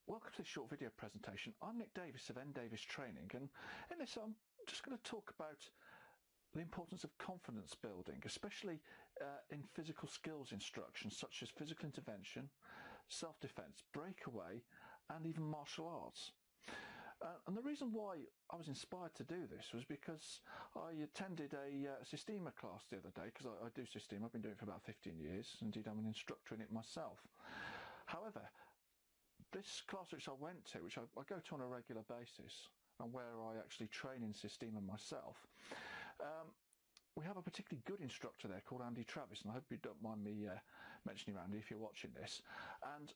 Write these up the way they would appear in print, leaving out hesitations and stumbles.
Welcome to this short video presentation. I'm Nick Davis of N Davis Training, and in this I'm just going to talk about the importance of confidence building, especially in physical skills instruction such as physical intervention, self-defense, breakaway and even martial arts. And the reason why I was inspired to do this was because I attended a Systema class the other day, because I do Systema. I've been doing it for about 15 years. Indeed, I'm an instructor in it myself. However, this class which I went to, which I go to on a regular basis, and where I actually train in Systema myself, we have a particularly good instructor there called Andy Travis, and I hope you don't mind me mentioning Andy if you're watching this. And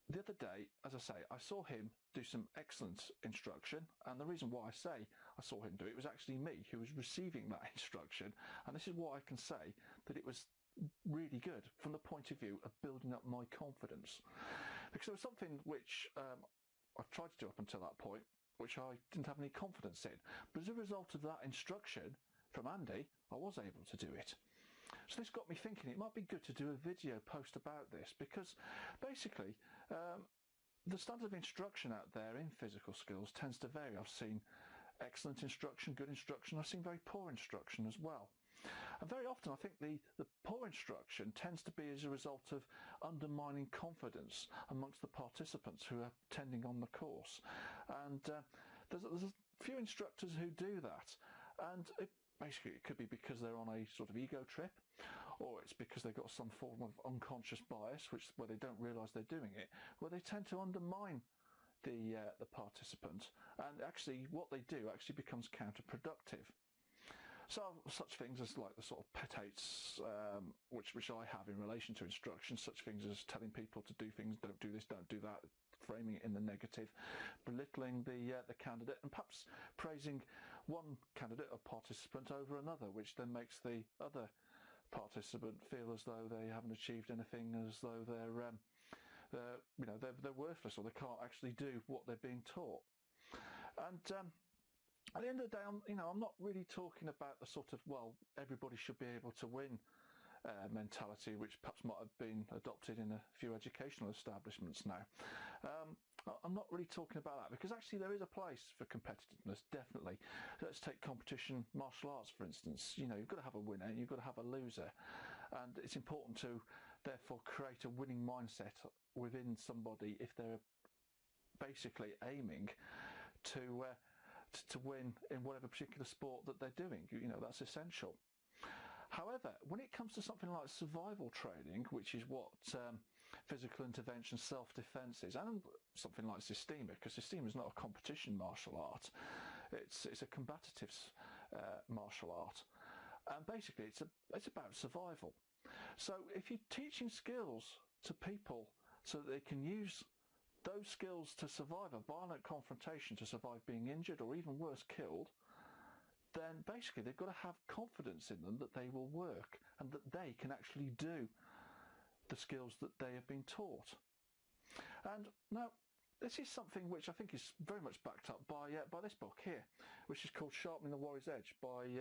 the other day, as I say, I saw him do some excellent instruction, and the reason why I say I saw him do it was actually me who was receiving that instruction, and this is why I can say that it was really good from the point of view of building up my confidence, because there was something which I've tried to do up until that point which I didn't have any confidence in, but as a result of that instruction from Andy I was able to do it. So this got me thinking it might be good to do a video post about this, because basically the standard of instruction out there in physical skills tends to vary. I've seen excellent instruction, good instruction, I've seen very poor instruction as well. And very often I think the poor instruction tends to be as a result of undermining confidence amongst the participants who are attending on the course. And there's a few instructors who do that, and basically it could be because they're on a sort of ego trip, or it's because they've got some form of unconscious bias where they don't realise they're doing it, where they tend to undermine the participant, and actually what they do actually becomes counterproductive. So such things as like the sort of pet hates which I have in relation to instruction, such things as telling people to do things, don't do this, don't do that, framing it in the negative, belittling the candidate, and perhaps praising one candidate or participant over another, which then makes the other participant feel as though they haven't achieved anything, as though they're worthless, or they can't actually do what they're being taught. And at the end of the day, I'm not really talking about the sort of, well, everybody should be able to win mentality, which perhaps might have been adopted in a few educational establishments now. I'm not really talking about that, because actually there is a place for competitiveness, definitely. Let's take competition martial arts, for instance. You've got to have a winner and you've got to have a loser, and it's important to therefore create a winning mindset within somebody if they're basically aiming to win in whatever particular sport that they're doing. That's essential. However, when it comes to something like survival training, which is what physical intervention, self-defense is, and something like Systema, because Systema is not a competition martial art, it's a combative martial art, and basically it's about survival. So if you're teaching skills to people so that they can use those skills to survive a violent confrontation, to survive being injured or even worse, killed, then basically they've got to have confidence in them that they will work and that they can actually do the skills that they have been taught. And now this is something which I think is very much backed up by this book here, which is called Sharpening the Warrior's Edge by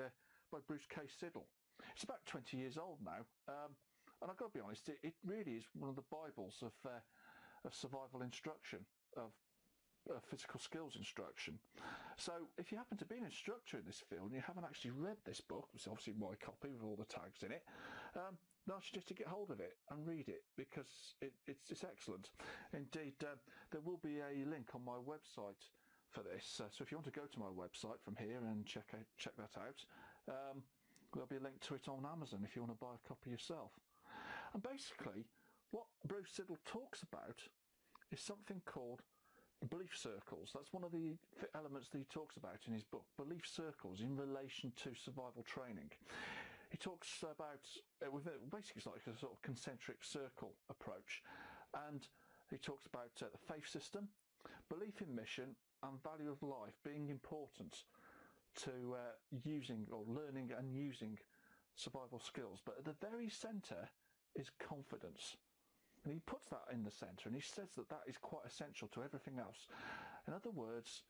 Bruce K. Siddle. It's about 20 years old now, and I've got to be honest, it really is one of the Bibles of survival instruction, of physical skills instruction. So if you happen to be an instructor in this field and you haven't actually read this book, which is obviously my copy with all the tags in it, then I suggest you get hold of it and read it, because it's excellent. Indeed, there will be a link on my website for this, so if you want to go to my website from here and check that out, there'll be a link to it on Amazon if you want to buy a copy yourself. And basically what Bruce Siddle talks about is something called belief circles. That's one of the elements that he talks about in his book, belief circles in relation to survival training. He talks about, basically it's like a sort of concentric circle approach, and he talks about the faith system, belief in mission and value of life being important to using or learning and using survival skills. But at the very centre is confidence. And he puts that in the centre, and he says that that is quite essential to everything else. In other words,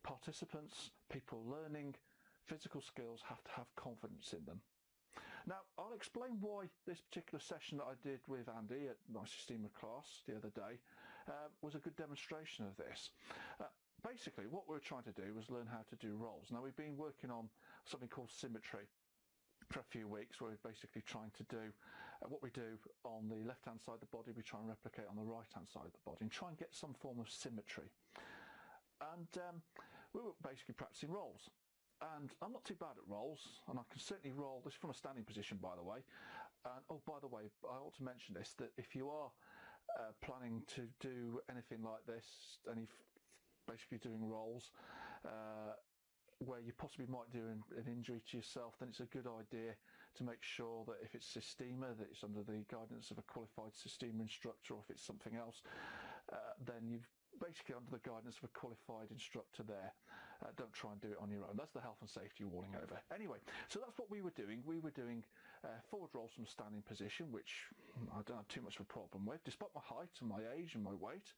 participants, people learning physical skills have to have confidence in them. Now, I'll explain why this particular session that I did with Andy at my Systema class the other day was a good demonstration of this. Basically, what we were trying to do was learn how to do rolls. Now, we've been working on something called symmetry for a few weeks, where we're basically trying to do what we do on the left-hand side of the body, we try and replicate on the right-hand side of the body and try and get some form of symmetry. And we were basically practicing rolls. And I'm not too bad at rolls, and I can certainly roll. This is from a standing position, by the way. And, oh, by the way, I ought to mention this, that if you are planning to do anything like this, basically doing rolls, where you possibly might do an injury to yourself, then it's a good idea to make sure that if it's systema, that it's under the guidance of a qualified systema instructor, or if it's something else, then you've basically under the guidance of a qualified instructor there. Don't try and do it on your own. That's the health and safety warning over. Anyway, so that's what we were doing. We were doing forward rolls from standing position, which I don't have too much of a problem with, despite my height and my age and my weight,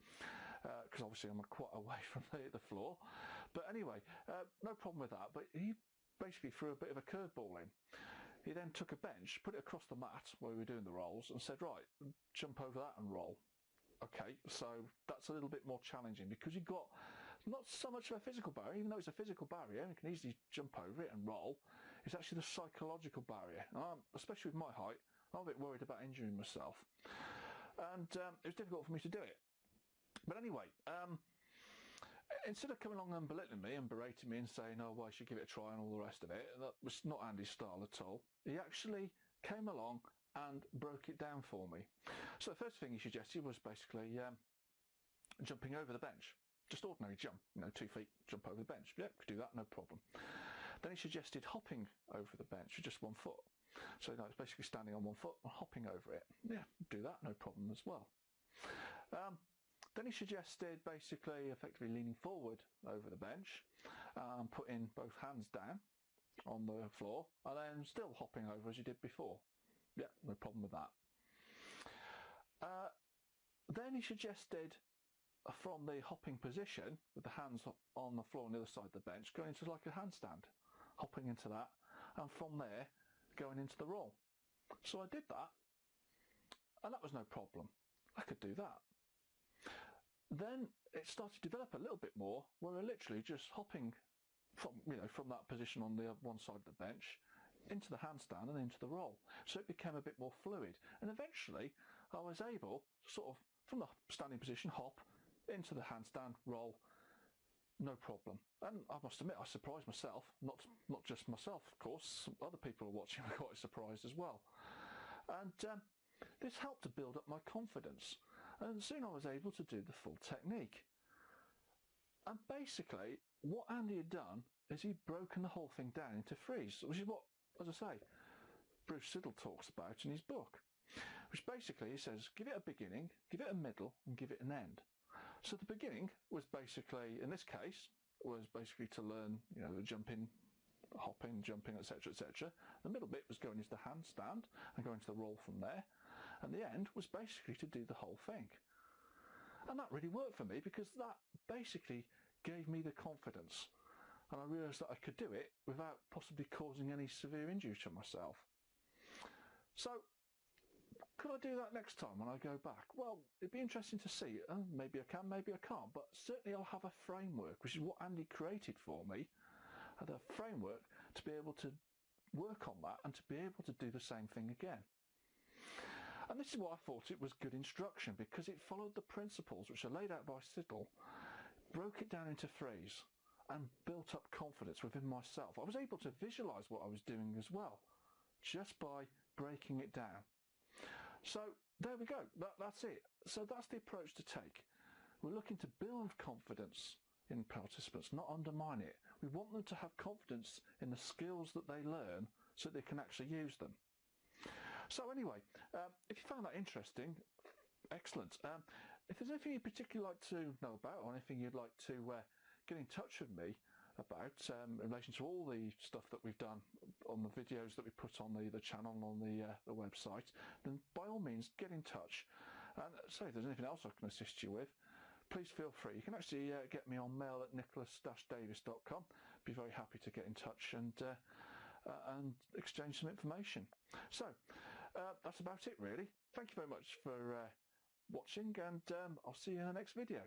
because obviously I'm quite away from the floor. But anyway, no problem with that. But he basically threw a bit of a curveball in. He then took a bench, put it across the mat where we were doing the rolls, and said, right, jump over that and roll. Okay, so that's a little bit more challenging, because you've got not so much of a physical barrier. Even though it's a physical barrier, you can easily jump over it and roll. It's actually the psychological barrier. Especially with my height, I'm a bit worried about injuring myself. And it was difficult for me to do it. But anyway, instead of coming along and belittling me and berating me and saying, oh, well, I should give it a try and all the rest of it, that was not Andy's style at all. He actually came along and broke it down for me. So the first thing he suggested was basically jumping over the bench. Just ordinary jump, 2 feet, jump over the bench. Yeah, could do that, no problem. Then he suggested hopping over the bench with just 1 foot. So it's basically standing on 1 foot and hopping over it. Yeah, do that, no problem as well. Then he suggested basically effectively leaning forward over the bench, putting both hands down on the floor, and then still hopping over as you did before. Yeah, no problem with that. Then he suggested from the hopping position, with the hands on the floor on the other side of the bench, going into like a handstand, hopping into that, and from there going into the roll. So I did that, and that was no problem. I could do that. Then it started to develop a little bit more, where we're literally just hopping from that position on the one side of the bench into the handstand and into the roll. So it became a bit more fluid, and eventually I was able to sort of, from the standing position, hop into the handstand, roll, no problem. And I must admit, I surprised myself, not just myself, of course, other people are watching were quite surprised as well. And this helped to build up my confidence, and soon I was able to do the full technique. And basically, what Andy had done is he'd broken the whole thing down into threes, which is what, as I say, Bruce Siddle talks about in his book, which basically he says, give it a beginning, give it a middle, and give it an end. So the beginning was basically, in this case, was basically to learn, the jumping, hopping, jumping, etc., etc. The middle bit was going into the handstand and going to the roll from there. And the end was basically to do the whole thing. And that really worked for me, because that basically gave me the confidence. And I realised that I could do it without possibly causing any severe injury to myself. So, could I do that next time when I go back? Well, it'd be interesting to see. Maybe I can, maybe I can't. But certainly I'll have a framework, which is what Andy created for me. The framework to be able to work on that and to be able to do the same thing again. And this is why I thought it was good instruction, because it followed the principles which are laid out by Siddle, broke it down into threes, and built up confidence within myself. I was able to visualise what I was doing as well, just by breaking it down. So there we go, that's it. So that's the approach to take. We're looking to build confidence in participants, not undermine it. We want them to have confidence in the skills that they learn so they can actually use them. So anyway, if you found that interesting, excellent. If there's anything you'd particularly like to know about, or anything you'd like to get in touch with me about in relation to all the stuff that we've done on the videos that we put on the channel and on the website, then by all means get in touch. And say if there's anything else I can assist you with, please feel free. You can actually get me on mail@nicholas-davis.com. Be very happy to get in touch and exchange some information. So that's about it really. Thank you very much for watching, and I'll see you in the next video.